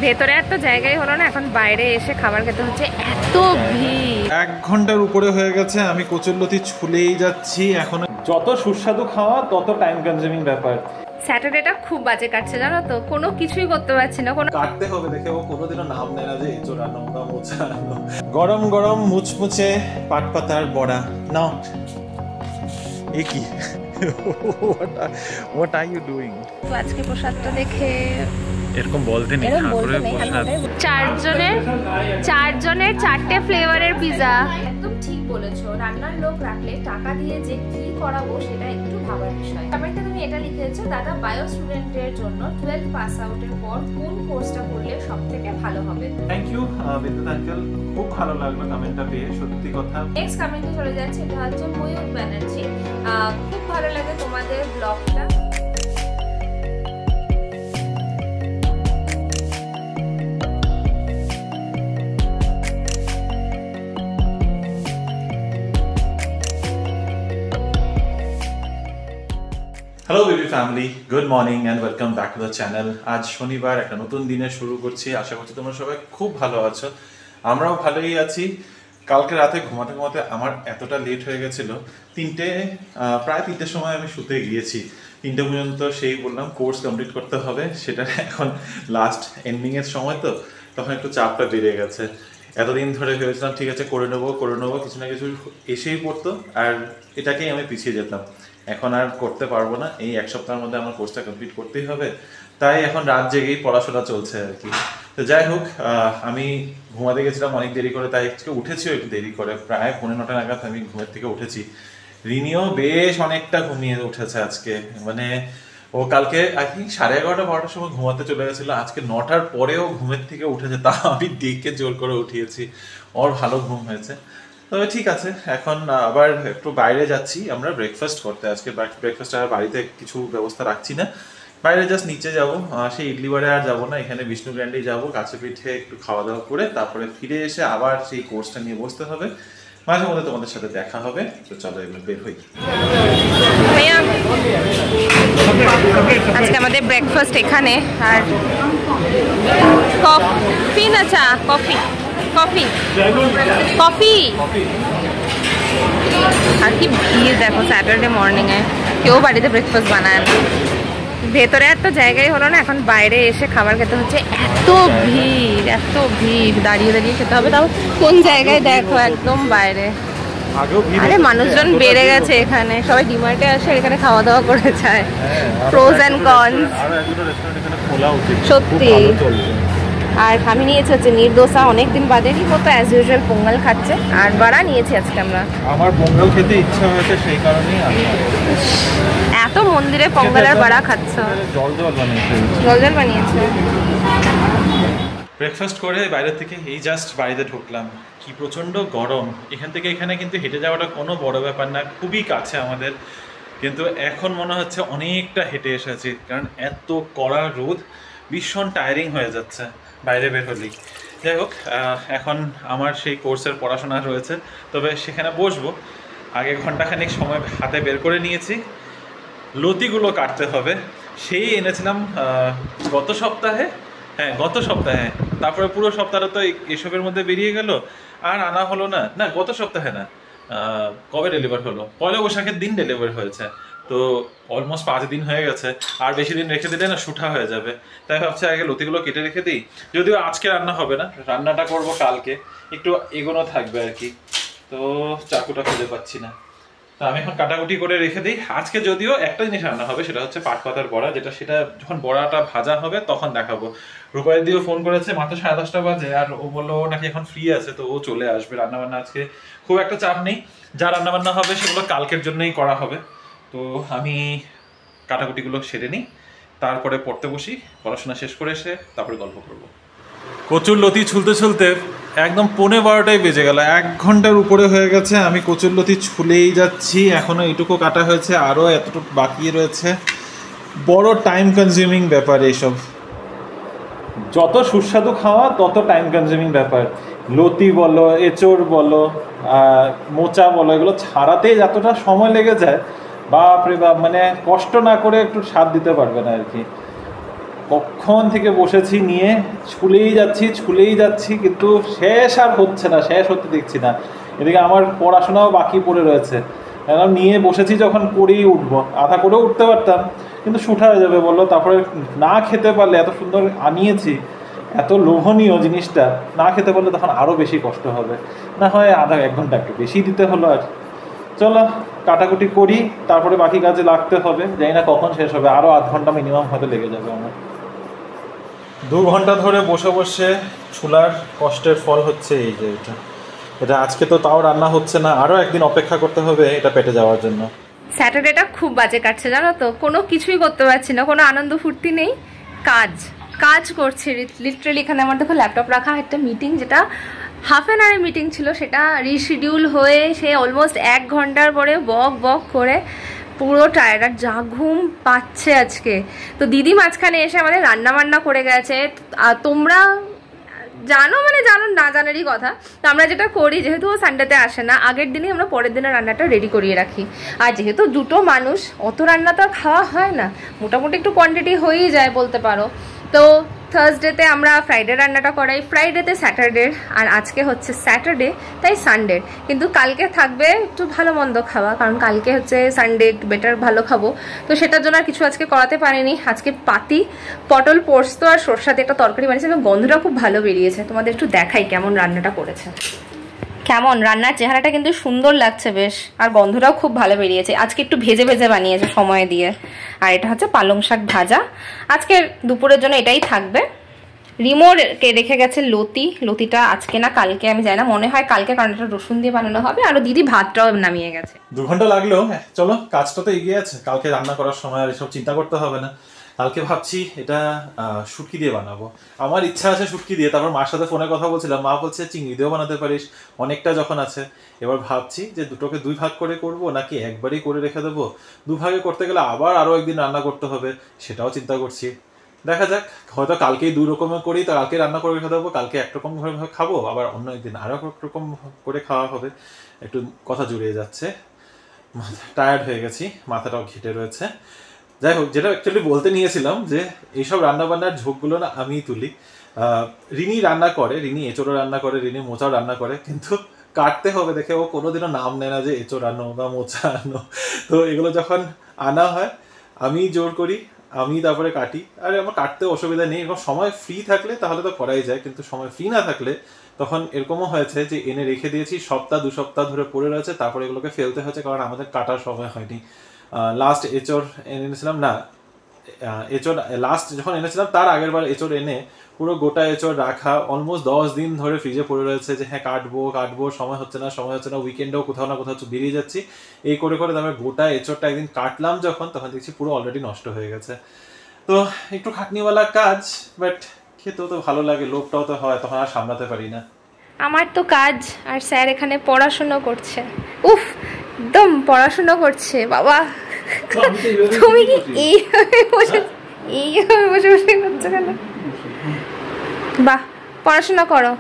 ভেতরে আর তো জায়গাই হলো না, এখন বাইরে এসে খাবার খেতে হচ্ছে, এত ভিড়। 1 ঘন্টার উপরে হয়ে গেছে, আমি কচুরলতি ছুলেই যাচ্ছি। এখন যত সুস্বাদু খাওয়া তত টাইম কনজিউমিং ব্যাপার। স্যাটারডেটা খুব বাজে কাটছে জানো তো, কোনো কিছুই করতে পারছি না। কোনো কাটতে হবে, দেখে ও কোনোদিনও নাম নেয় না যে এঁচোড় রান্না মোচা। গরম গরম মুচমুচে পাট পাতার বড়া নাও। এ কি? What are you doing? আজকে প্রসাদটা দেখে এরকম বলতে নেই, ঠাকুরের প্রসাদ। 4 জনের 4টে ফ্লেভারের পিজা। একদম ঠিক বলেছো, রান্নার লোক রাখলে টাকা দিয়ে যে কি করাবো সেটা একটু ভাবার বিষয়। কমেন্টে তুমি এটা লিখেছো, দাদা বায়ো স্টুডেন্টের জন্য 12 পাস আউটের পর কোন কোর্সটা করলে সবথেকে ভালো হবে? থ্যাংক ইউ বিদ্যুৎ আঙ্কেল, খুব ভালো লাগলো কমেন্টটা পেয়ে, সত্যি কথা। নেক্সট কমেন্টে চলে যাচ্ছে, এটা হচ্ছে ময়ূর ব্যানার্জি। খুব ভালো লাগে তোমাদের ব্লগটা। Hello baby family, good morning and welcome back to the channel. আজ শনিবার, একটা নতুন দিনে শুরু করছি। আশা করছি তোমরা সবাই খুব ভালো আছো, আমরাও ভালোই আছি। কালকে রাতে ঘুমাতে ঘুমাতে আমার এতটা লেট হয়ে গেছিলো, প্রায় 3টের সময় আমি শুতে গিয়েছি। 3টে পর্যন্ত সেই বললাম কোর্স কমপ্লিট করতে হবে, সেটা এখন লাস্ট এন্ডিংয়ের সময় তো, তখন একটু চাপটা বেড়ে গেছে। এতদিন ধরে ভেবেছিলাম ঠিক আছে করে নেবো, কিছু না কিছু এসেই পড়তো, আর এটাকেই আমি পিছিয়ে যেতাম। এখন আর করতে পারবো না, এই 1 সপ্তাহের মধ্যে আমার কোর্সটা কমপ্লিট করতেই হবে। তাই এখন রাত জেগেই পড়াশোনা চলছে আর কি। তো যাই হোক, আমি ঘুমাতে গেছিলাম অনেক দেরি করে, তাই আজকে উঠেছিও একটু দেরি করে, প্রায় 9:45 নাগাদ আমি ঘুমের থেকে উঠেছি। রিনিও বেশ অনেকটা ঘুমিয়ে উঠেছে আজকে, মানে ও কালকে আই থিঙ্ক 11:30-12টার সময় ঘুমাতে চলে গেছিলো, আজকে 9টার পরেও ঘুমের থেকে উঠেছে, তা আমি দেখে জোর করে উঠিয়েছি। ওর ভালো ঘুম হয়েছে। তবে ঠিক আছে, এখন আবার একটু বাইরে যাচ্ছি আমরা ব্রেকফাস্ট করতে। আজকে ব্রেকফাস্ট আর বাড়িতে কিছু ব্যবস্থা রাখছি না, বাইরে জাস্ট নিচে যাবো। সেই ইডলি বারে আর যাবো না, এখানে বিষ্ণু গ্র্যান্ডেই যাবো, কাছে পিঠে একটু খাওয়া দাওয়া করে তারপরে ফিরে এসে আবার সেই কোর্সটা নিয়ে বসতে হবে। মাঝে মধ্যে তোমাদের সাথে দেখা হবে। তো চলো এবার বের হই। আজকে আমাদের ব্রেকফাস্ট এখানে, আর কফি না চা? Coffee coffee coffee. আর কি ভিড় দেখো স্যাটারডে মর্নিংয়ে, কেউ বাড়িতে ব্রেকফাস্ট বানায় না। ভেতরে আর তো জায়গাই হলো না, এখন বাইরে এসে খাবার খেতে হচ্ছে, এত ভিড়, দাঁড়িয়ে দাঁড়িয়ে খেতে হবে। তাও কোন জায়গায় দেখো, একদম বাইরে। আরে মানুষজন বেড়ে গেছে এখানে, সবাই ডিমার্টে আসে, এখানে খাওয়া দাওয়া করে যায়। প্রোজ অ্যান্ড কনস সত্যি। আর আমি নিয়েছি হচ্ছে নির্দোসা, অনেকদিন বাদেরই মতো অ্যাজ ইউজুয়াল পোঙ্গল খাচ্ছে, আর বড়া নিয়েছি আজকে আমরা। আমার পোঙ্গল খেতে ইচ্ছা হয়েছে, সেই কারণেই এত মন্দিরে পোঙ্গল আর বড়া খাচ্ছ? জল বানিয়েছে। ব্রেকফাস্ট করে বাইরে থেকে এই জাস্ট বাড়িতে ঢুকলাম। কি প্রচণ্ড গরম, এখান থেকে এখানে কিন্তু হেঁটে যাওয়াটা কোনো বড় ব্যাপার না, খুবই কাছে আমাদের, কিন্তু এখন মনে হচ্ছে অনেকটা হেঁটে এসেছি, কারণ এত কড়া রোদ, ভীষণ টায়ারিং হয়ে যাচ্ছে বাইরে বের হলেই। যাই হোক, এখন আমার সেই কোর্সের পড়াশোনা রয়েছে, তবে সেখানে বসবো। আগে ঘন্টাখানেক সময় হাতে বের করে নিয়েছি, লতিগুলো কাটতে হবে। সেই এনেছিলাম গত সপ্তাহে, তারপরে পুরো সপ্তাহটা তো এসবের মধ্যে বেরিয়ে গেল, আর আনা হলো না। গত সপ্তাহে না, কবে ডেলিভার হলো? পয়লা বৈশাখের দিন ডেলিভার হয়েছে, তো অলমোস্ট 5 দিন হয়ে গেছে। আর বেশি দিন রেখে দিলে না শুঠা হয়ে যাবে, তাই ভাবছি আগে লতিগুলো কেটে রেখে দিই। যদিও আজকে রান্না হবে না, রান্নাটা করব কালকে, একটু এগোনো থাকবে আর কি। তো চাকুটা খুঁজে পাচ্ছি না, তো আমি এখন কাটাকুটি করে রেখে দিই। আজকে যদিও একটা জিনিস রান্না হবে, সেটা হচ্ছে পাট পাতার বড়া, সেটা যখন বড়াটা ভাজা হবে তখন দেখাবো। রূপায় দিও ফোন করেছে, মাত্র 10:30 বাজে, আর ও বললো নাকি এখন ফ্রি আছে, তো ও চলে আসবে। রান্নাবান্না আজকে খুব একটা চাপ নেই, যা রান্নাবান্না হবে সেগুলো কালকের জন্যই করা হবে। তো আমি কাটাকুটিগুলো সেরে নিই, তারপরে পড়তে বসি, পড়াশোনা শেষ করে এসে তারপরে গল্প করবো। কচুরলতি ছুলতে একদম 11:15 বেজে গেল, 1 ঘন্টার উপরে হয়ে গেছে, আমি কচুরলতি ছুলেই যাচ্ছি। এখনো এটুকু কাটা হয়েছে, আরও এতটুকু বাকি রয়েছে। বড় টাইম কনজিউমিং ব্যাপার এইসব, যত সুস্বাদু খাওয়া তত টাইম কনজিউমিং ব্যাপার। লতি বলো, এঁচোড় বলো, মোচা বলো, এগুলো ছাড়াতেই যতটা সময় লেগে যায়, বাপরে বাপ, মানে কষ্ট না করে একটু স্বাদ দিতে পারবে না আর কি। কখন থেকে বসেছি নিয়ে ছুলেই যাচ্ছি কিন্তু শেষ আর হচ্ছে না, শেষ হতে দেখছি না। এদিকে আমার পড়াশোনাও বাকি পড়ে রয়েছে, এখন নিয়ে বসেছি যখন করেই উঠবো, আধা করেও উঠতে পারতাম কিন্তু শুঠা হয়ে যাবে বললো। তারপরে না খেতে পারলে, এত সুন্দর আনিয়েছি, এত লোভনীয় জিনিসটা না খেতে পারলে তখন আরও বেশি কষ্ট হবে। না হয় আধা 1 ঘন্টা একটু বেশি দিতে হলো। আর চলো কাটাকুটি করি, তারপরে বাকি কাজে লাগতে হবে। জানি না কখন শেষ হবে, আরও আধ ঘন্টা মিনিমাম হয়তো লেগে যাবে আমার। 2 ঘন্টা ধরে বসে বসে ছুলার কষ্টের ফল হচ্ছে এই যে এটা আজকে তো তাও রান্না হচ্ছে না, আরও একদিন অপেক্ষা করতে হবে এটা পেটে যাওয়ার জন্য। স্যাটারডেটা খুব বাজে কাটছে জানো তো, কোনো কিছুই করতে পারছি না, কোনো আনন্দ ফুর্তি নেই। কাজ করছি লিটারালি। এখানে আমার দেখো ল্যাপটপ রাখা, একটা মিটিং যেটা হাফ অ্যান আওয়ারের মিটিং ছিল সেটা রিশিডিউল হয়ে সে অলমোস্ট 1 ঘন্টার পরে বক করে পুরো টায়ার্ড। আর যা ঘুম পাচ্ছে আজকে। তো দিদি মাঝখানে এসে আমাদের রান্না বান্না করে গেছে। তোমরা জানো না জানারই কথা। তো আমরা যেটা করি, যেহেতু ও সানডেতে আসে না, আগের দিনই আমরা পরের দিনের রান্নাটা রেডি করিয়ে রাখি। আর যেহেতু 2টো মানুষ, অত রান্না তো আর খাওয়া হয় না, মোটামুটি একটু কোয়ান্টিটি হয়েই যায় বলতে পারো। তো থার্সডেতে আমরা ফ্রাইডে রান্নাটা করাই, ফ্রাইডেতে স্যাটারডের, আর আজকে হচ্ছে স্যাটারডে তাই সানডের। কিন্তু কালকে থাকবে একটু ভালো মন্দ খাওয়া, কারণ কালকে হচ্ছে সানডে, একটু বেটার ভালো খাবো। তো সেটার জন্য আর কিছু আজকে করাতে পারিনি। আজকে পাতি পটল পোস্ত আর সরষাতে একটা তরকারি বানিয়েছে এবং গন্ধটা খুব ভালো বেরিয়েছে। তোমাদের একটু দেখাই কেমন রান্নাটা করেছে। কেমন রান্নার চেহারাটা কিন্তু সুন্দর লাগছে বেশ, আর গন্ধটাও খুব ভালো বেরিয়েছে। আজকে একটু ভেজে বানিয়েছে সময় দিয়ে। আর এটা হচ্ছে পালং শাক ভাজা। আজকে দুপুরের জন্য এটাই থাকবে। রিমোরকে রেখে গেছে লতিটা আজকে না কালকে, আমি জানি না, মনে হয় কালকে, কারণ এটা রসুন দিয়ে বানানো হবে। আর দিদি ভাতটাও নামিয়ে গেছে। 2 ঘন্টা লাগলো। চলো কাজটা তো এগিয়ে আছে, কালকে রান্না করার সময় আর এসব চিন্তা করতে হবে না। কালকে ভাবছি এটা শুটকি দিয়ে বানাবো। আমার ইচ্ছা আছে শুটকি দিয়ে। তারপর মার সাথে ফোনে কথা বলছিলাম, মা বলছে চিংড়ি দিয়েও বানাতে পারিস, অনেকটা যখন আছে। এবার ভাবছি যে দুটোকে 2 ভাগ করে করব নাকি একবারই করে রেখে দেবো। 2 ভাগে করতে গেলে আবার আরও একদিন রান্না করতে হবে, সেটাও চিন্তা করছি। দেখা যাক, হয়তো কালকেই 2 রকমের করি, তো কালকে রান্না করে রেখে দেবো, কালকে একরকম ভাবে খাবো, আবার অন্য একদিন আরও একরকম করে খাওয়া হবে। একটু কথা জুড়িয়ে যাচ্ছে, টায়ার্ড হয়ে গেছি, মাথাটাও ঘেটে রয়েছে। যাই হোক, যেটা অ্যাকচুয়ালি বলতে নিয়েছিলাম যে এইসব রান্নাবান্নার ঝোঁকগুলো না আমিই তুলি। রিনি রান্না করে, রিনি এঁচোড়ও রান্না করে, রিনি মোচাও রান্না করে, কিন্তু কাটতে হবে দেখে ও কোনোদিনও নাম নেয় না যে এঁচোড় আনো বা মোচা আনো। তো এগুলো যখন আনা হয় আমি জোর করি, আমি তারপরে কাটি। আর আমার কাটতে অসুবিধা নেই, এরকম সময় ফ্রি থাকলে তাহলে তো করাই যায়, কিন্তু সময় ফ্রি না থাকলে তখন এরকমও হয়েছে যে এনে রেখে দিয়েছি, 1-2 সপ্তাহ ধরে পড়ে রয়েছে, তারপরে এগুলোকে ফেলতে হয়েছে কারণ আমাদের কাটার সময় হয়নি। লাস্ট এঁচোড় এনেছিলাম না, এঁচোড় লাস্ট যখন এনেছিলাম তার আগের বার এঁচোড় এনে পুরো গোটা এঁচোড় রাখা, অলমোস্ট 10 দিন ধরে ফ্রিজে পড়ে রয়েছে যে হ্যাঁ কাটবো, সময় হচ্ছে না, উইকেন্ডেও কোথাও না কোথাও বেরিয়ে যাচ্ছি, এই করে তারপরে গোটা এঁচোড়টা একদিন কাটলাম যখন, তখন দেখছি পুরো অলরেডি নষ্ট হয়ে গেছে। তো একটু খাটনিওয়ালা কাজ, বাট খেতেও তো ভালো লাগে, লোভটাও তো হয়, তখন আর সামলাতে পারি না। আমার তো কাজ, আর স্যার এখানে পড়াশোনা করছে। উফ, একদম পড়াশোনা করছে বাবা। তুমি কি এইভাবে বসে করছো কেন? বাহ, পড়াশোনা করো।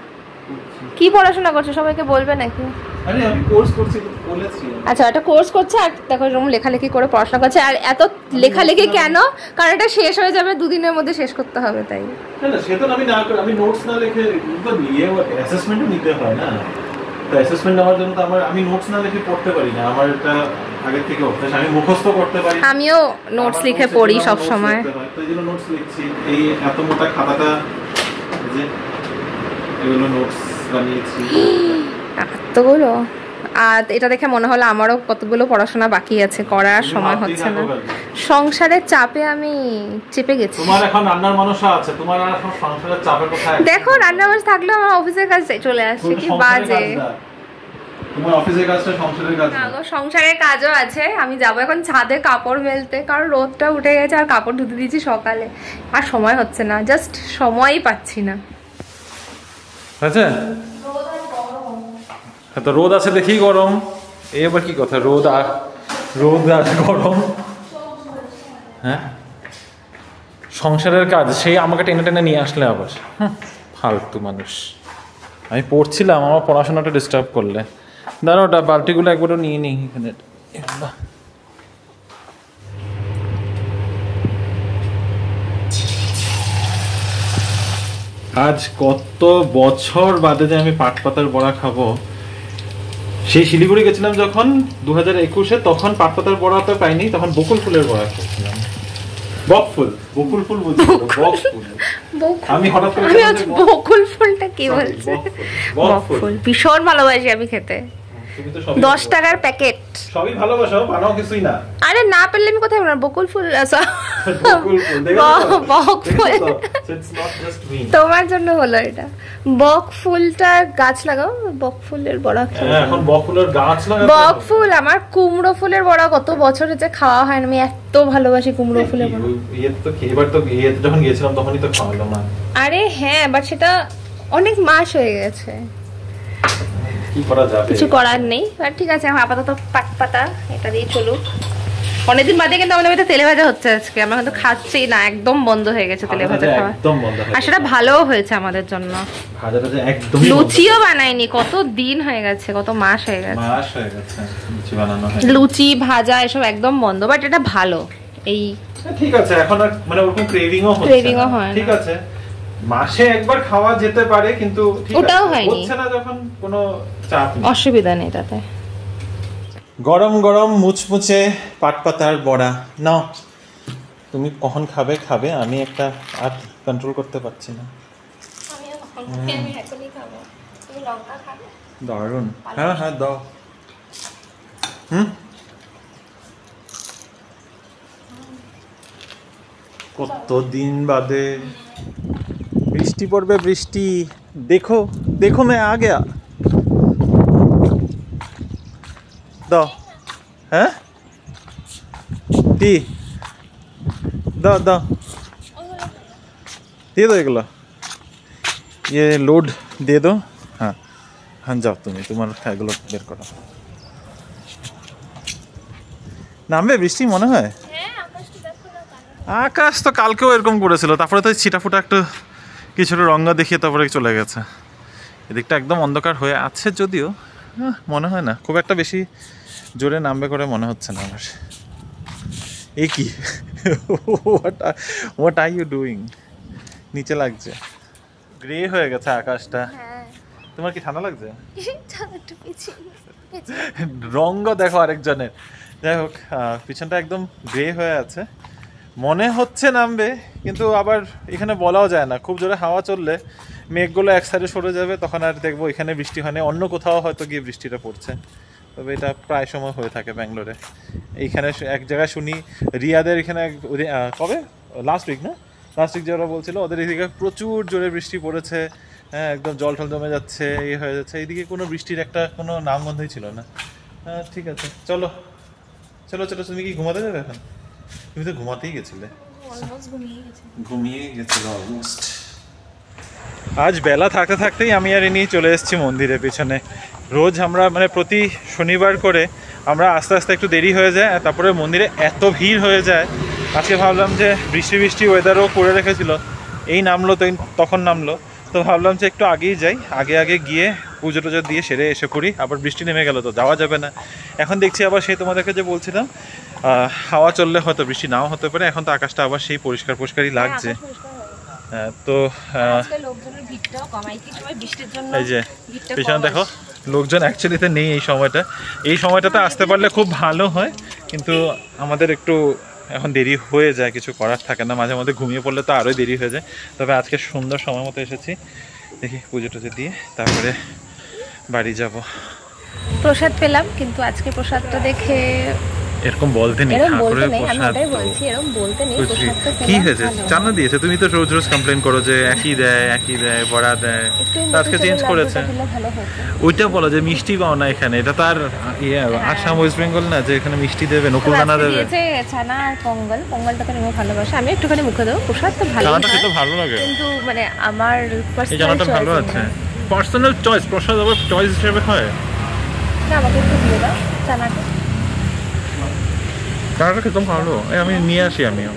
কি পড়াশোনা করছো সবাইকে বলবে নাকি? আরে আমি কোর্স করছি বলেছি। আচ্ছা, একটা কোর্স করছে আর দেখো এরকম লেখালেখি করে পড়াশোনা করছে। আর এত লেখালেখি কেন? কারণ এটা শেষ হয়ে যাবে, 2 দিনের মধ্যে শেষ করতে হবে তাই। না সে তো আমি নোটস না লিখে তো নিয়ে অ্যাসেসমেন্টও নিতে হয় না। তো অ্যাসেসমেন্ট নেওয়ার জন্য তো আমি নোটস না লিখে পড়তে পারি না, আমার এটা আগে থেকে অভ্যাস, আমি মুখস্থ করতে পারি। আমিও নোটস লিখে পড়ি সব সময়, তো এইগুলো নোটস লিখছি। এই এত মোটা খাতাটা, যে এগুলো নোটস বানিয়েছি এতগুলো। আর এটা দেখে মনে হলো আমারও কতগুলো পড়াশোনা বাকি আছে, করার সময় হচ্ছে না। সংসারের চাপে আমি চেপে গেছি। তোমার এখন রান্নার মানুষও আছে, তোমার আর এখন সংসারের চাপে কোথায়? দেখো রান্নার মানুষ থাকলে আমার অফিসের কাজ চলে আসে, কি বাজে। তোমার অফিসের কাজটা সংসারের কাজ না? সংসারের কাজও আছে। আমি যাবো এখন ছাদে কাপড় মেলতে, কারণ রোদটা উঠে গেছে আর কাপড় ধুতে দিয়েছি সকালে, আর সময় হচ্ছে না, জাস্ট সময়ই পাচ্ছি না। আচ্ছা, তো রোদ আছে দেখেই গরম, এবার কি কথা, রোদ আর গরম। হ্যাঁ, সংসারের কাজ সেই আমাকে টেনে টেনে নিয়ে আসলে আবার ফালতু মানুষ। আমি পড়ছিলাম, আমার পড়াশোনাটা ডিস্টার্ব করলে। দাঁড়াও, ওটা বালতিগুলো একবারও নিয়ে নিই এখানে। আজ কত বছর বাদে যে আমি পাটপাতার বড়া খাবো। সেই শিলিগুড়ি গেছিলাম যখন 2021-এ, তখন পাটপাতার বড়া তো পাইনি, তখন বকুল ফুলের বড়া খেয়েছিলাম। বকুল ফুল বলছি, আমি হঠাৎ করে বকুল ফুলটা কি বলছে? বকুল ভীষণ ভালোবাসি আমি খেতে। 10 টাকার প্যাকেট। সবই ভালোবাসো, বানাও কিছুই না। আরে না পেলে আমি কোথায় বানাবো? বকুল ফুল তোমার জন্য হলো এটা। বক ফুলটা গাছ লাগাও, বক ফুলের বড়া এখন বক ফুলের গাছ লাগাও। বক ফুল আমার কুমড়ো ফুলের বড়া কত বছর হচ্ছে খাওয়া হয় না, আমি এত ভালোবাসি কুমড়ো ফুলের বড়া। এবার তো যখন গিয়েছিলাম তখনই তো খাওয়ালাম না। আরে হ্যাঁ, বাট সেটা অনেক মাস হয়ে গেছে, কিছু করার নেই। আর ঠিক আছে, আপাতত পাটপাতা এটা দিয়ে চলুক। অনেকদিন বাদে কিন্তু আমাদের বাড়িতে তেলে ভাজা হচ্ছে আজকে, আমরা কিন্তু খাচ্ছি না, একদম বন্ধ হয়ে গেছে তেলে ভাজা খাওয়া। আর সেটা ভালোও হয়েছে আমাদের জন্য। লুচিও বানাইনি, কত দিন হয়ে গেছে, কত মাস হয়ে গেছে লুচি ভাজা এসব একদম বন্ধ। বাট এটা ভালো, এই ঠিক আছে। এখন মানে ওরকম ক্রেভিংও হয়, ঠিক আছে। মাসে একবার খাওয়া যেতে পারে, কিন্তু ওটাও হয়নি, হচ্ছে না যখন কোনো চাপ নেই, অসুবিধা নেই তাতে। গরম গরম মুচমুচে পাটপাতার বড়া নাও। তুমি কখন খাবে, আমি একটা আর কন্ট্রোল করতে পারছি না। দারুন। হ্যাঁ হ্যাঁ দাও। কতদিন বাদে বৃষ্টি পড়বে, বৃষ্টি। দেখো দেখো मैं आ गया। দাও। হ্যাঁ কি দাও দাও, দিয়ে দো এগুলো, ये लोड दे दो। हाँ हाँ যাও, তোমার এগুলো বের করো। নামবে বৃষ্টি মনে হয়। আকাশ তো কালকেও এরকম করেছিল, তারপরে তো ছিটাফুটা একটু কিছুটা রঙা দেখিয়ে তারপরে চলে গেছে। এদিকটা একদম অন্ধকার হয়ে আছে, যদিও মনে হয় না খুব একটা বেশি জোরে নামবে করে মনে হচ্ছে না আমার। এই কি হোয়াট আর ইউ ডুইং? নিচে লাগছে, গ্রে হয়ে গেছে আকাশটা। তোমার কি ঠান্ডা লাগছে? রঙ দেখো আরেকজনের। যাই হোক, পিছনটা একদম গ্রে হয়ে আছে, মনে হচ্ছে নামবে, কিন্তু আবার এখানে বলাও যায় না। খুব জোরে হাওয়া চললে মেঘগুলো এক সাইডে সরে যাবে, তখন আর দেখবো এখানে বৃষ্টি হয় না, অন্য কোথাও হয়তো গিয়ে বৃষ্টিটা পড়ছে। তবে এটা প্রায় সময় হয়ে থাকে ব্যাঙ্গালোরে। এইখানে এক জায়গায় শুনি রিয়াদের এখানে কবে লাস্ট উইক যারা বলছিল ওদের এদিকে প্রচুর জোরে বৃষ্টি পড়েছে। হ্যাঁ, একদম জল টল জমে যাচ্ছে, হয়ে যাচ্ছে। এইদিকে কোনো বৃষ্টির একটা কোনো নামগন্ধই ছিল না। হ্যাঁ ঠিক আছে, চলো চলো চলো। তুমি কি ঘুমাতে যাবে এখন? তুমি তো ঘুমাতেই গেছিলে, ঘুমিয়ে গেছিল অলমোস্ট। আজ বেলা থাকতে থাকতেই আমি আর নিয়ে চলে এসেছি মন্দিরের পিছনে। রোজ আমরা মানে প্রতি শনিবার করে আমরা আস্তে আস্তে একটু দেরি হয়ে যায়, তারপরে মন্দিরে এত ভিড় হয়ে যায়। আজকে ভাবলাম যে বৃষ্টি ওয়েদারও করে রেখেছিল, এই নামলো তো তখন নামলো, তো ভাবলাম যে একটু আগেই যাই, আগে গিয়ে পুজো টুজো দিয়ে সেরে এসে করি। আবার বৃষ্টি নেমে গেল তো যাওয়া যাবে না। এখন দেখছি আবার সেই তোমাদেরকে যে বলছিলাম হাওয়া চললে হয়তো বৃষ্টি নাও হতে পারে। এখন তো আকাশটা আবার সেই পরিষ্কারই লাগছে। তো এই যে পিছনে দেখো লোকজন অ্যাকচুয়ালিতে নেই এই সময়টাতে আসতে পারলে খুব ভালো হয়, কিন্তু আমাদের একটু এখন দেরি হয়ে যায়, কিছু করার থাকে না। মাঝে মধ্যে ঘুমিয়ে পড়লে তো আরোই দেরি হয়ে যায়। তবে আজকে সুন্দর সময় মতো এসেছি, দেখি পুজো টুজো দিয়ে তারপরে বাড়ি যাব। প্রসাদ পেলাম, কিন্তু আজকে প্রসাদটা দেখে এরকম বলতে নেই, ঠাকুরের প্রসাদ কি হয়েছে জানা দিয়েছে। তুমি তো রোজ রোজ কমপ্লেন করো যে একই দেয় বড়া দেয়, আজকে চেঞ্জ করেছে। ওইটা বলো যে মিষ্টি পাও না এখানে, এটা তো আর আসাম ওয়েস্ট বেঙ্গল না যে এখানে মিষ্টি দেবে, নকুল দানা দেবে। ছানা আর পঙ্গলটা তো আমি ভালোবাসি, আমি একটুখানি মুখে দেবো। প্রসাদ তো ভালো, ছানাটা খেতে ভালো লাগে, কিন্তু মানে আমার এই জানাটা ভালো আছে। পার্সোনাল চয়েস, প্রসাদ আবার চয়েস হিসেবে হয় না। আমাকে একটু দিয়ে দাও ছানাটা, ছানাটা খেতে ভালো। আমি নিয়ে আসি, আমিও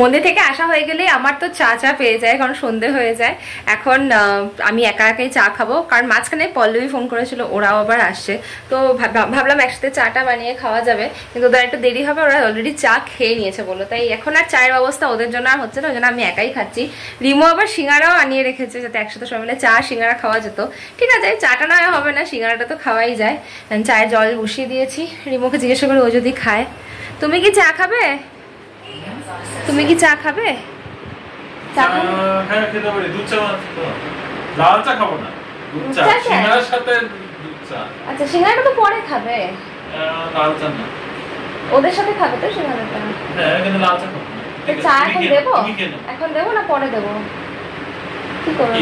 মন্দির থেকে আসা হয়ে গেলে আমার তো চা পেয়ে যায়, কারণ সন্ধে হয়ে যায়। এখন আমি একা একাই চা খাবো, কারণ মাঝখানে পল্লবী ফোন করেছিল, ওরাও আবার আসছে, তো ভাবলাম একসাথে চাটা বানিয়ে খাওয়া যাবে, কিন্তু ওদের একটু দেরি হবে, ওরা অলরেডি চা খেয়ে নিয়েছে বলো, তাই এখন আর চায়ের ব্যবস্থা ওদের জন্য আর হচ্ছে না, ওই জন্য আমি একাই খাচ্ছি। রিমো আবার সিঙ্গারাও আনিয়ে রেখেছে, যাতে একসাথে সবাই মিলে চা সিঙ্গারা খাওয়া যেত। ঠিক আছে, চাটা না হবে না, সিঙ্গারাটা তো খাওয়াই যায়। চায়ের জল বসিয়ে দিয়েছি, রিমোকে জিজ্ঞাসা করে ও যদি খায়। তুমি কি চা খাবে? তুমি কি চা খাবে? হ্যাঁ খেতে পারি, দুধ চা তো লাল চা খাবো না, দুধ চা সিঙ্গারার সাথে দুধ চা। আচ্ছা, সিঙ্গারাটা তো পরে খাবে, লাল চা না ওদের সাথে খাবে তো সিঙ্গারাটা। হ্যাঁ কিন্তু লাল চা খাবো না। চা এখন দেবো? এখন দেবো না পরে দেবো? কি করবো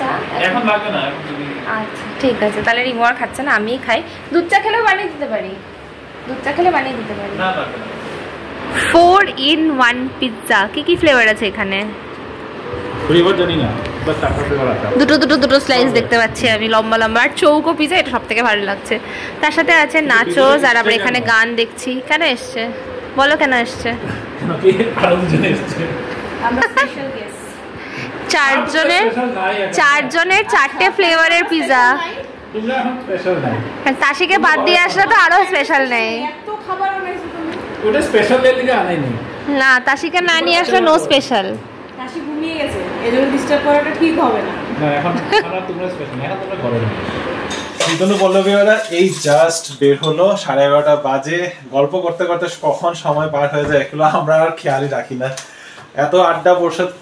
চা এখন লাগবে না এখন তুমি। আচ্ছা ঠিক আছে, তাহলে রিমো আর খাচ্ছে না, আমিই খাই। দুধ চা খেলেও বানিয়ে দিতে পারি, দুধ চা খেলে বানিয়ে দিতে পারি। না লাগবে না। 4 in 1 পিৎজা, কি ফ্লেভার আছে এখানে? ফ্লেভার জানি না, বাস একটা ফ্লেভার আছে। দুটো স্লাইস দেখতে পাচ্ছি আমি, লম্বা লম্বা আর চৌকো পিৎজা, এটা সবথেকে ভালো লাগছে। তার সাথে আছে নাচোস, আর আমরা এখানে গান দেখছি। কেন এসছে বলো, কেন এসছে? আমরা স্পেশাল গেস্ট, চারজনের 4টে ফ্লেভারের পিৎজা। তাসিকে বাদ দিয়ে আসলে তো আরো স্পেশাল নেই। এত খাবার বানাইছো তুমি? ওটা স্পেশাল এর দিকে আনাই নেই না, তাসিকে না নিয়ে আসলে নো স্পেশাল। তাসি ঘুমিয়ে গেছে, এজন্য ডিস্টার্ব করাটা ঠিক হবে না। না এখন আমরা তোমরা স্পেশাল এখন তোমরা করো না। শীতনু পল্লবী ওরা এই জাস্ট বের হলো, 11:30 বাজে। গল্প করতে করতে কখন সময় পার হয়ে যায় এগুলো আমরা আর খেয়ালই রাখি না, এত আড্ডা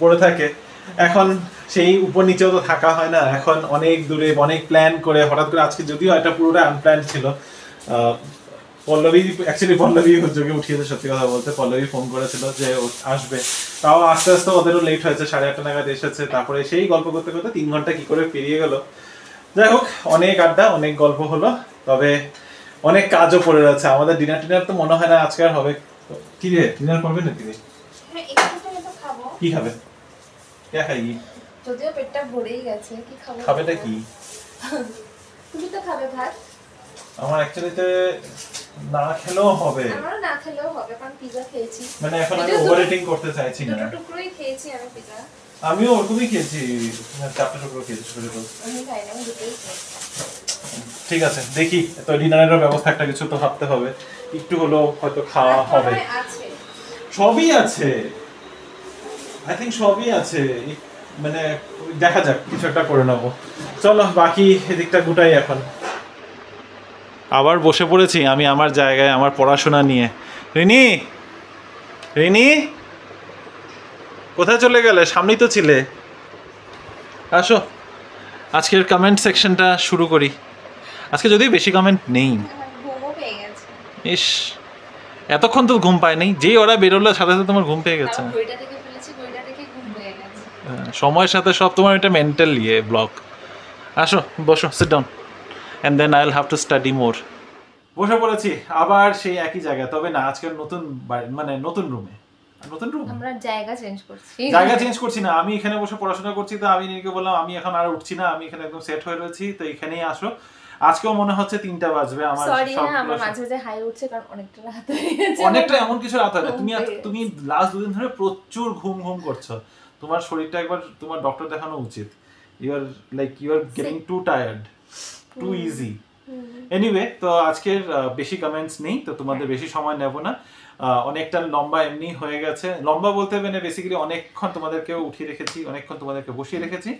পড়ে থাকে। এখন সেই উপর নিচেও তো থাকা হয় না, এখন অনেক দূরে অনেক প্ল্যান করে হঠাৎ করে আজকে, যদিও এটা পুরোটা আনপ্ল্যান ছিল। পল্লবী উদ্যোগে উঠিয়েছে, সত্যি কথা বলতে। পল্লবী ফোন করেছিল যে আসবে, তাও আস্তে আস্তে ওদেরও লেট হয়েছে, 8:30 নাগাদ এসেছে। তারপরে সেই গল্প করতে করতে 3 ঘন্টা কি করে পেরিয়ে গেল। যাই হোক, অনেক আড্ডা, অনেক গল্প হলো, তবে অনেক কাজও পড়ে রয়েছে আমাদের। ডিনার তো মনে হয় না আজকে আর হবে। কি রে, ডিনার করবে না তিনি? কি খাবে? যদিও পেটটা ভরেই গেছে, কি খাবো? খাবেটা কি? তুমি তো খাবে ভাত। আমার অ্যাকচুয়ালিতে না খেলেও হবে, আমারও না খেলেও হবে, কারণ পিৎজা খেয়েছি। মানে এখন আমি ওভার ইটিং করতে চাইছি না। দুটো টুকরোই খেয়েছি আমি পিৎজা। আমিও ওরকমই খেয়েছি, 4টা টুকরো খেয়েছি ছোট ছোট। আমি খাই না, আমি দুটোই খেয়েছি। ঠিক আছে, দেখি। তো ডিনারের ব্যবস্থা একটা কিছু তো ভাবতে হবে, একটু হলো হয়তো খাওয়া হবে। আছে, সবই আছে, আই থিঙ্ক সবই আছে, মানে দেখা যাক, কিছু একটা করে নেবো। চলো বাকি এদিকটা গুটাই এখন। আবার বসে পড়েছি আমি আমার জায়গায়, আমার পড়াশোনা নিয়ে। রিনি কোথায় চলে গেলে? সামনেই তো ছিলে, আসো। আজকের কমেন্ট সেকশনটা শুরু করি। আজকে যদিও বেশি কমেন্ট নেই। ঘুমও পেয়ে গেছে। ইস, এতক্ষণ তো ঘুম পায় নাই, যেই ওরা বেরোলো সাথে সাথে তোমার ঘুম পেয়ে গেছে। ঘড়িটা থেকে ফেলেছি, ঘড়িটা থেকে ঘুম পেয়ে গেছে। সময়ের সাথে সব তোমার এটা মেন্টাল ব্লক। আসো বসো, sit down, and then I will have to study more. বসে পড়েছি আবার সেই একই জায়গায়, তবে না আজকের নতুন মানে নতুন রুমে। নতুন রুম, আমরা জায়গা চেঞ্জ করছি। জায়গা চেঞ্জ করছি না, আমি এখানে বসে পড়াশোনা করছি। তো আমি নিকে বললাম আমি এখন আর উঠছি না, আমি এখানে একদম সেট হয়ে রয়েছি, তো এখানেই আসো। আজকেও মনে হচ্ছে 3টা বাজবে আমার। সরি হ্যাঁ, আমার মাঝে মাঝে হাই উঠছে, কারণ অনেকটা রাত হয়ে গেছে। অনেকটা এমন কিছু রাত হয় না। তুমি লাস্ট 2 দিন ধরে প্রচুর ঘুম করছো। তোমার শরীরটা একবার তোমার ডক্টর দেখানো উচিত। You are getting too tired, too easy. Anyway, তো আজকের বেশি কমেন্টস নেই, তো তোমাদের বেশি সময় নেব না। অনেকটা লম্বা এমনি হয়ে গেছে। লম্বা বলতে মানে বেসিক্যালি অনেকক্ষণ তোমাদেরকে উঠিয়ে রেখেছি, অনেকক্ষণ তোমাদেরকে বসিয়ে রেখেছি।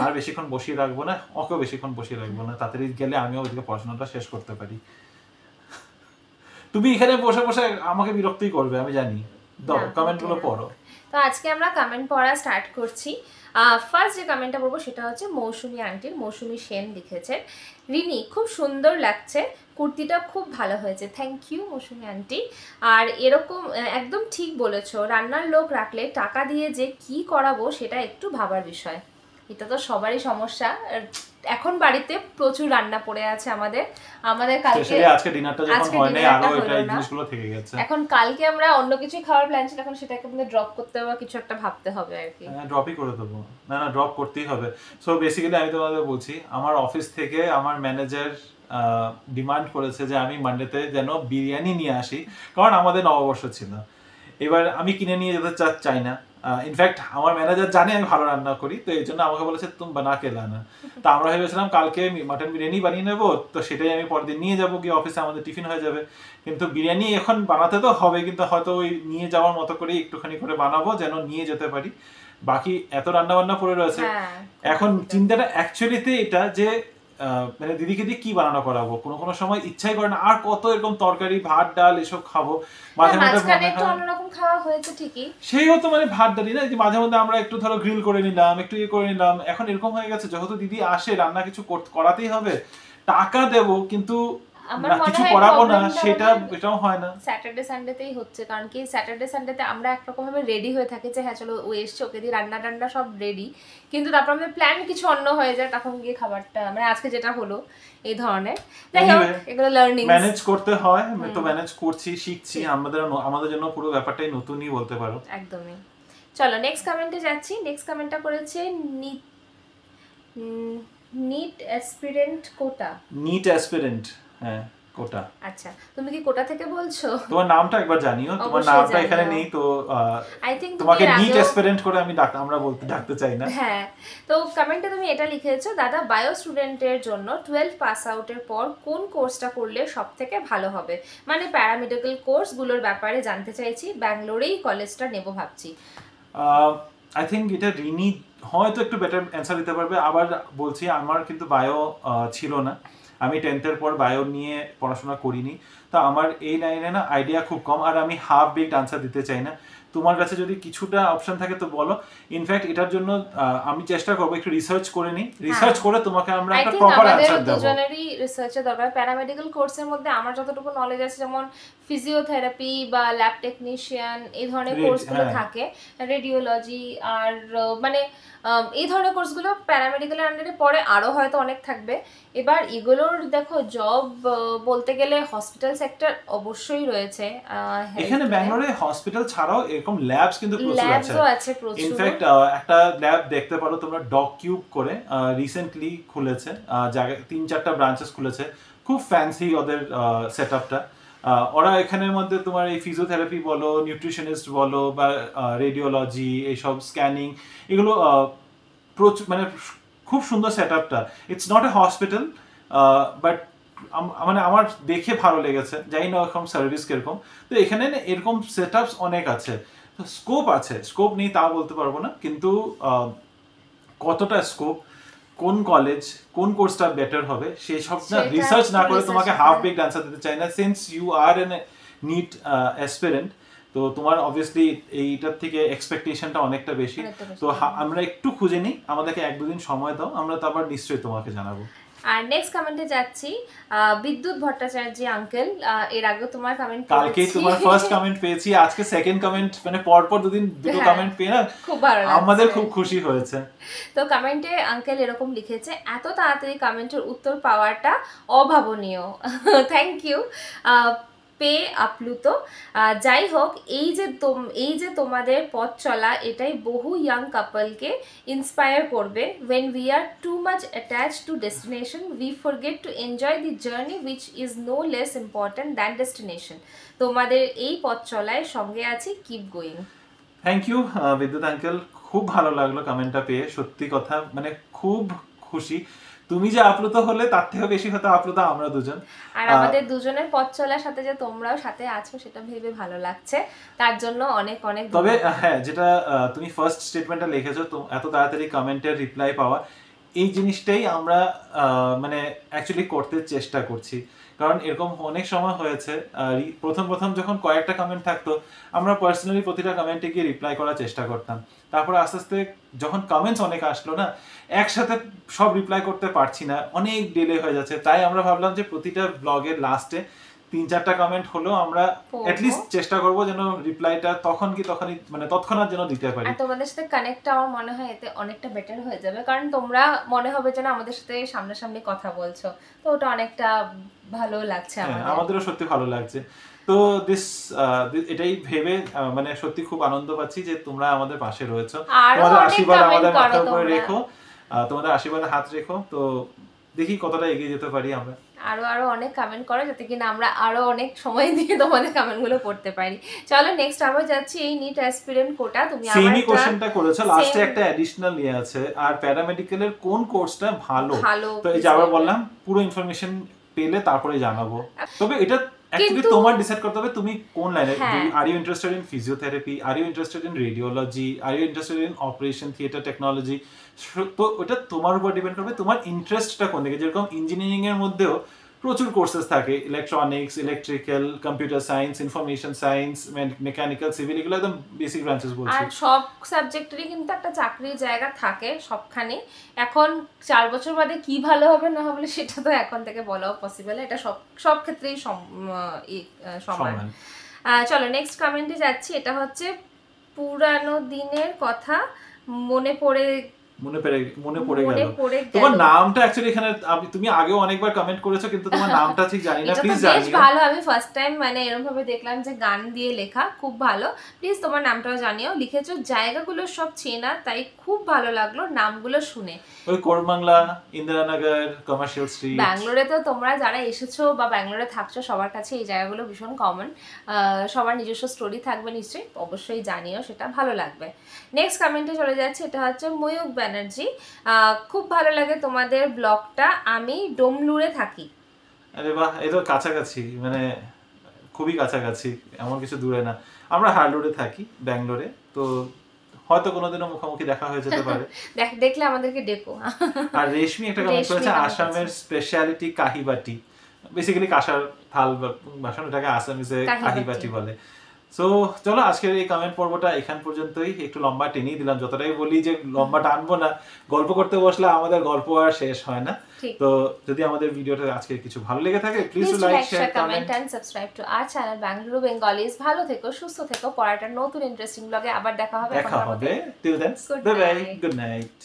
আর বেশিক্ষণ বসিয়ে রাখবো না, ওকেও বেশিক্ষণ বসিয়ে রাখবো না, তাড়াতাড়ি গেলে আমিও ওইদিকে পড়াশোনাটা শেষ করতে পারি। তুমি এখানে বসে বসে আমাকে বিরক্তই করবে, আমি জানি। দাও কমেন্টগুলো পড়ো। তো আজকে আমরা কমেন্ট পড়া স্টার্ট করছি। ফার্স্ট যে কমেন্টটা পড়বো সেটা হচ্ছে মৌসুমী আন্টির। মৌসুমী সেন লিখেছে, রিনি খুব সুন্দর লাগছে, কুর্তিটা খুব ভালো হয়েছে। Thank you Mousumi aunty. আর এরকম একদম ঠিক বলেছো, রান্নার লোক রাখলে টাকা দিয়ে যে কি করাবো সেটা একটু ভাবার বিষয়। এটা তো সবারই সমস্যা। এখন বাড়িতে প্রচুর রান্না পড়ে আছে আমাদের কালকে আজকে ডিনারটা যখন হয় নাই, আরো এটা জিনিসগুলো থেকে গেছে। এখন কালকে আমরা অন্য কিছু খাওয়ার প্ল্যান ছিল, এখন সেটাকে আমাদের ড্রপ করতে হবে, কিছু একটা ভাবতে হবে আর কি। ড্রপই করে দেবো। না ড্রপ করতেই হবে। সো বেসিক্যালি আমি তোমাদের বলছি, আমার অফিস থেকে আমার ম্যানেজার ডিমান্ড করেছে যে আমি মানডেতে যেন বিরিয়ানি নিয়ে আসি, কারণ আমাদের নববর্ষ ছিল। এবার আমি কিনে নিয়ে যেতে চাই না। ইনফ্যাক্ট আমার ম্যানেজার জানে আমি ভালো রান্না করি, তো এই জন্য আমাকে বলেছে তুমি বানা কে লানা। তো আমরা ভেবেছিলাম কালকে মাটন বিরিয়ানি বানিয়ে নেবো, তো সেটাই আমি পরের দিন নিয়ে যাবো, গিয়ে অফিসে আমাদের টিফিন হয়ে যাবে। কিন্তু বিরিয়ানি এখন বানাতে তো হবে, কিন্তু হয়তো ওই নিয়ে যাওয়ার মতো করে একটুখানি করে বানাবো যেন নিয়ে যেতে পারি। বাকি এত রান্না বান্না পড়ে রয়েছে। এখন চিন্তাটা অ্যাকচুয়ালিতে এটা যে মানে দিদিকে দিয়ে কি বানানো করাবো, কোনো সময় ইচ্ছাই করে না আর কত এরকম তরকারি ভাত ডাল এসব খাবো, মাঝে মধ্যে অন্যরকম খাওয়া হয়েছে ঠিকই, সেই হতো মানে ভাত ডালি না, যে মাঝে মধ্যে আমরা একটু ধরো গ্রিল করে নিলাম, একটু ইয়ে করে নিলাম। এখন এরকম হয়ে গেছে যেহেতু দিদি আসে রান্না কিছু করাতেই হবে, টাকা দেবো কিন্তু কিছু করাবো না, এটাও হয় না। স্যাটারডে সানডেতেই হচ্ছে, কারণ কি স্যাটারডে সানডেতে আমরা একরকম ভাবে রেডি হয়ে থাকি যে হ্যাঁ চলো ও এসছে, ওকে দিয়ে রান্না টান্না সব রেডি, কিন্তু তারপর আমাদের প্ল্যান কিছু অন্য হয়ে যায়, তখন গিয়ে খাবারটা মানে আজকে যেটা হলো এই ধরনের। যাই হোক এগুলো লার্নিং ম্যানেজ করতে হয়, তো ম্যানেজ করছি, শিখছি। আমাদের জন্য পুরো ব্যাপারটাই নতুনই বলতে পারো। একদমই। চলো নেক্সট কমেন্টে যাচ্ছি। নেক্সট কমেন্টটা করেছে নিট অ্যাসপিরেন্ট কোটা। নিট অ্যাসপিরেন্ট, হ্যাঁ কোটা। আচ্ছা তুমি কি কোটা থেকে বলছো? তোমার নামটা একবার জানিও, তোমার নামটা এখানে নেই তো আই থিংক তোমাকে নিট অ্যাসপিরেন্ট করে আমি আমরা ডাকতে চাই না। হ্যাঁ, তো কমেন্টে তুমি এটা লিখেছো, দাদা বায়ো স্টুডেন্টের জন্য 12 পাস আউটের পর কোন কোর্সটা করলে সবথেকে ভালো হবে, মানে প্যারামেডিক্যাল কোর্সগুলোর ব্যাপারে জানতে চাইছি, ব্যাঙ্গালোরেই কলেজটা নেব ভাবছি। আই থিঙ্ক এটা রিনি হয়তো একটু বেটার অ্যান্সার দিতে পারবে। আবার বলছি আমার কিন্তু বায়ো ছিল না, আমি 10th-এর পর বায়ো নিয়ে পড়াশোনা করিনি, তো আমার এই লাইনে না আইডিয়া খুব কম, আর আমি হাফ বেকড আনসার দিতে চাই না। তোমার কাছে যদি কিছুটা অপশন থাকে তো বলো। ইনফ্যাক্ট এটার জন্য আমি চেষ্টা করব একটু রিসার্চ করে নিই, রিসার্চ করে তোমাকে আমরা একটা প্রপার অ্যানসার দেব। দুজনেরই রিসার্চের দরকার। প্যারামেডিক্যাল কোর্সের মধ্যে আমার যতটুকু নলেজ আছে, যেমন ফিজিওথেরাপি বা ল্যাব টেকনিশিয়ান এই ধরনের কোর্সগুলো থাকে, রেডিওলজি আর মানে এই ধরনের কোর্সগুলো প্যারামেডিক্যালের আন্ডারে পড়ে, আরও হয়তো অনেক থাকবে। এবার এগুলোর দেখো জব বলতে গেলে হসপিটাল সেক্টর অবশ্যই রয়েছে এখানে ব্যাঙ্গালোরে, হসপিটাল ছাড়াও এরকম ল্যাবস কিন্তু প্রচুর আছে। ইনফ্যাক্ট একটা ল্যাব দেখতে পারো তোমরা, ডক কিউব করে রিসেন্টলি খুলেছে, জায়গায় 3-4টা ব্রাঞ্চেস খুলেছে, খুব ফ্যান্সি ওদের সেটআপটা। ওরা এখানের মধ্যে তোমার এই ফিজিওথেরাপি বলো, নিউট্রিশনিস্ট বলো বা রেডিওলজি, এইসব স্ক্যানিং, এগুলো প্রচুর, মানে খুব সুন্দর সেটআপটা। It's not a hospital, but মানে আমার দেখে ভালো লেগেছে, জানি না এরকম সার্ভিস কিরকম। তো এখানে এরকম সেটআপস অনেক আছে, তো স্কোপ আছে, স্কোপ নেই তা বলতে পারবো না, কিন্তু কতটা স্কোপ, কোন কলেজ কোন কোর্সটা বেটার হবে সেই সব না রিসার্চ না করে তোমাকে হাফ বেকড আনসার দিতে চাই না। Since you are an NEET aspirant, তো তোমার অবভিয়াসলি এইটার থেকে এক্সপেকটেশনটা অনেকটা বেশি। তো আমরা একটু খুঁজে নিই, আমাদেরকে 1-2 দিন সময় দাও, আমরা তারপর নিশ্চয়ই তোমাকে জানাবো। আর নেক্সট কমেন্টে যাচ্ছি, বিদ্যুৎ ভট্টাচার্য আঙ্কেল, এর আগে তোমার কমেন্ট কালকে তোমার ফার্স্ট কমেন্ট পেয়েছি, আজকে সেকেন্ড কমেন্ট, মানে পরপর দুদিন দুটো কমেন্ট পেয়ে না খুব ভালো লাগছে, আমাদের খুব খুশি হয়েছে। তো কমেন্টে আঙ্কেল এরকম লিখেছে, এত তাড়াতাড়ি কমেন্টের উত্তর পাওয়াটা অভাবনীয়, থ্যাংক ইউ, পে আপ্লুত। যাই হোক, এই যে তোমাদের পথ চলা, এটাই বহু ইয়াং কাপলকে ইন্সপায়ার করবে। when we are too much attached to destination we forget to enjoy the journey which is no less important than destination. তোমাদের এই পথ চলায় সঙ্গে আছি, কিপ গোয়িং। থ্যাংক ইউ বিদ্যুৎ আঙ্কেল, খুব ভালো লাগলো কমেন্টটা পেয়ে, সত্যি কথা মানে খুব খুশি। তুমি যে আপ্লুত হলে তার থেকে বেশি হয়তো আপ্লুত আমরা দুজন, আর আমাদের দুজনের পথ চলার সাথে যে তোমরাও সাথে আছো সেটা ভেবে ভালো লাগছে, তার জন্য অনেক অনেক। তবে হ্যাঁ, যেটা তুমি ফার্স্ট স্টেটমেন্টটা লিখেছো, তো এত তাড়াতাড়ি কমেন্টের রিপ্লাই পাওয়া, এই জিনিসটাই আমরা মানে অ্যাকচুয়ালি করতে চেষ্টা করছি। কারণ এরকম অনেক সময় হয়েছে, প্রথম যখন কয়েকটা কমেন্ট থাকতো, আমরা পার্সোনালি প্রতিটা কমেন্টে গিয়ে রিপ্লাই করার চেষ্টা করতাম। তারপরে আস্তে আস্তে যখন কমেন্টস অনেক আসলো না, একসাথে সব রিপ্লাই করতে পারছি না, অনেক ডিলে হয়ে যাচ্ছে। তাই আমরা ভাবলাম যে প্রতিটা ব্লগের লাস্টে 3-4টা কমেন্ট হলেও আমরা অ্যাটলিস্ট চেষ্টা করবো যেন রিপ্লাইটা তখনই মানে তৎক্ষণাৎ যেন দিতে পারি। আর তোমাদের সাথে কানেক্টটা আমার মনে হয় এতে অনেকটা বেটার হয়ে যাবে, কারণ তোমরা মনে হবে যেন আমাদের সাথে সামনাসামনি কথা বলছো, তো ওটা অনেকটা ভালো লাগছে আমাদেরও সত্যি ভালো লাগছে। তো এটাই ভেবে মানে সত্যি খুব আনন্দ পাচ্ছি যে তোমরা আমাদের পাশে রয়েছো, তোমাদের আশীর্বাদ আমাদের মাথার উপরে রেখো, তোমাদের আশীর্বাদে হাত রেখো। তো দেখি কতটা এগিয়ে যেতে পারি আমরা। আরো অনেক কমেন্ট করো যাতে কিনা আমরা আরো অনেক সময় দিয়ে তোমাদের কমেন্টগুলো পড়তে পারি। চলো নেক্সট আবার যাচ্ছি এই নিট অ্যাসপিরেন্ট কোটা। তুমি সেমই কোশ্চেনটা করেছো, লাস্টে একটা অ্যাডিশনাল নিয়ে আছে। আর প্যারামেডিক্যালের কোন কোর্সটা ভালো, তো এই যে আবার বললাম পুরো ইনফরমেশন পেলে তারপরে জানাবো। তবে এটা অ্যাকচুয়ালি তোমার ডিসাইড করতে হবে তুমি কোন লাইনে। Are you interested in physiotherapy, are you interested in radiology, are you interested in operation theatre technology. তো ওটা তোমার উপর ডিপেন্ড করবে তোমার ইন্টারেস্টটা কোন দিকে। যেরকম ইঞ্জিনিয়ারিং এর মধ্যেও প্রচুর কোর্সেস থাকে, electronics, electrical, computer science, information science, mechanical, civil, এগুলো একদম বেসিক ব্রাঞ্চেস বলছি। আর সব সাবজেক্টেরই কিন্তু একটা চাকরির জায়গা থাকে সবখানে। এখন 4 বছর বাদে কি ভালো হবে না হবে সেটা তো এখন থেকে বলাও পসিবল, এটা সব ক্ষেত্রেই সমান। চলো নেক্সট কমেন্টে যাচ্ছি। এটা হচ্ছে পুরানো দিনের কথা মনে পড়ে গেল। তোমার নামটা অ্যাকচুয়ালি এখানে তুমি আগেও অনেকবার কমেন্ট করেছো কিন্তু তোমার নামটা ঠিক জানি না, প্লিজ জানিও। বেশ ভালো, আমি ফার্স্ট টাইম মানে এরকম ভাবে দেখলাম যে গান দিয়ে লেখা, খুব ভালো। প্লিজ তোমার নামটাও জানিও। লিখেছো জায়গাগুলো সব চেনা, তাই খুব ভালো লাগলো নামগুলো শুনে। ওই কোরবাংলা, ইন্দিরানগর, কমার্শিয়াল স্ট্রিট। ব্যাঙ্গালোরে তো তোমরা যারা এসেছো বা ব্যাঙ্গালোরে থাকছো সবার কাছে এই জায়গাগুলো ভীষণ কমন। সবার নিজস্ব স্টোরি থাকবে নিশ্চয়ই, অবশ্যই জানিও, সেটা ভালো লাগবে। নেক্সট কমেন্টে চলে যাচ্ছে। এটা হচ্ছে ময়ূক ব্যানার্জি। খুব ভালো লাগে তোমাদের ব্লগটা, আমি ডোমলুরে থাকি। আরে বাহ, এই তো কাছাকাছি, মানে খুবই কাছাকাছি, এমন কিছু দূরে না। আমরা হার্ডরোডে থাকি ব্যাঙ্গালোরে, তো হয়তো কোনোদিনও মুখোমুখি দেখা হয়ে যেতে পারে। দেখলে আমাদেরকে ডেকো। আর রেশমি একটা কমেন্ট করেছে আসামের স্পেশালিটি কাহিবাটি। বেসিক্যালি কাঁসার থাল বাসন, এটাকে আসামিজে কাহিবাটি বলে। সো চলো আজকের এই কমেন্ট পর্বটা এখান পর্যন্তই। একটু লম্বা টেনেই দিলাম, যতটাই বলি যে লম্বা টানবো না, গল্প করতে বসলে আমাদের গল্প আর শেষ হয় না। তো যদি আমাদের ভিডিওটা আজকে কিছু ভালো লেগে থাকে please like, share, comment and subscribe to our channel Bengaluru Bengalis. ভালো থেকো, সুস্থ থেকো। পরের একটা নতুন ইন্টারেস্টিং ব্লগে আবার দেখা হবে। Till then bye bye, good night.